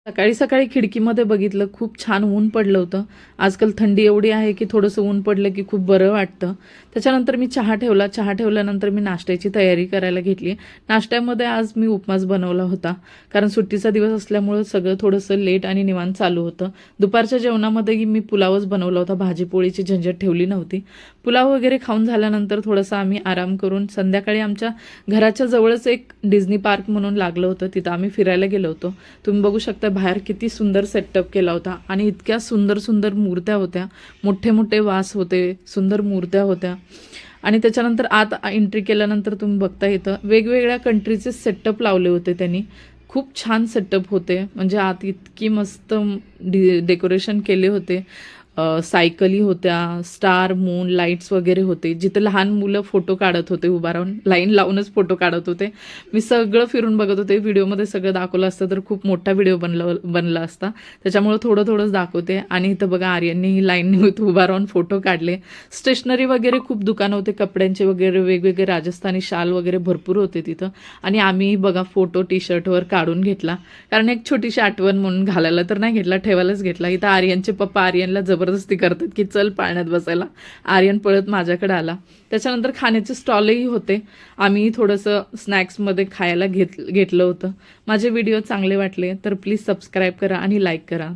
सकाळी सकाळी खिडकीमध्ये बघितलं, खूप छान ऊन पडलं होतं. आजकाल थंडी एवढी आहे की थोडंसं ऊन पडलं की खूप बरं वाटतं. त्याच्यानंतर मी चहा ठेवला. चहा ठेवल्यानंतर मी नाश्त्याची तयारी करायला घेतली. नाश्त्यामध्ये आज मी उपमास बनवला होता. कारण सुट्टीचा दिवस असल्यामुळं सगळं थोडंसं लेट आणि निवांत चालू होतं. दुपारच्या जेवणामध्येही मी पुलावच बनवला होता. भाजी-पोळीची झंझट ठेवली नव्हती. पुलाव वगैरे खाऊन झाल्यानंतर थोडंसं आम्ही आराम करून संध्याकाळी आमच्या घराच्या जवळच एक डिझनी पार्क म्हणून लागलं होतं. तिथं आम्ही फिरायला गेलो होतो. तुम्ही बघू शकता बाहेर किती सुंदर सेटअप केला होता आणि इतक्या सुंदर सुंदर मूर्त्या होत्या. मोठे मोठे वास होते, सुंदर मूर्त्या होत्या. आणि त्याच्यानंतर आत एंट्री केल्यानंतर तुम्ही बघता इथं वेगवेगळ्या कंट्रीचे सेटअप लावले होते त्यांनी. खूप छान सेटअप होते. म्हणजे आत इतकी मस्त डेकोरेशन केले होते. सायकली होत्या, स्टार, मून, लाईट्स वगैरे होते. जिथे लहान मुलं फोटो काढत होते उभा राहून, लाईन लावूनच फोटो काढत होते. मी सगळं फिरून बघत होते. व्हिडिओमध्ये सगळं दाखवलं असतं तर खूप मोठा व्हिडिओ बनला असता. त्याच्यामुळे थोडंच दाखवते. आणि इथं बघा आर्यननेही लाईनने उभा राहून फोटो काढले. स्टेशनरी वगैरे खूप दुकानं होते, कपड्यांचे वगैरे वेगवेगळे राजस्थानी शाल वगैरे भरपूर होते तिथं. आणि आम्ही बघा फोटो टी-शर्टवर काढून घेतला. कारण एक छोटीशी आठवण म्हणून घालायला तर नाही घेतला, ठेवायलाच घेतला. इथं आर्यनचे पप्पा आर्यनला जबरदस्ती करतात की चल पाळण्यात बसायला. आर्यन पळत माझ्याकडे आला. त्याच्यानंतर खाण्याचे स्टॉलही होते. आम्ही थोडंसं स्नॅक्समध्ये खायला घेतलं होतं. माझे व्हिडिओ चांगले वाटले तर प्लीज सबस्क्राईब करा आणि लाईक करा.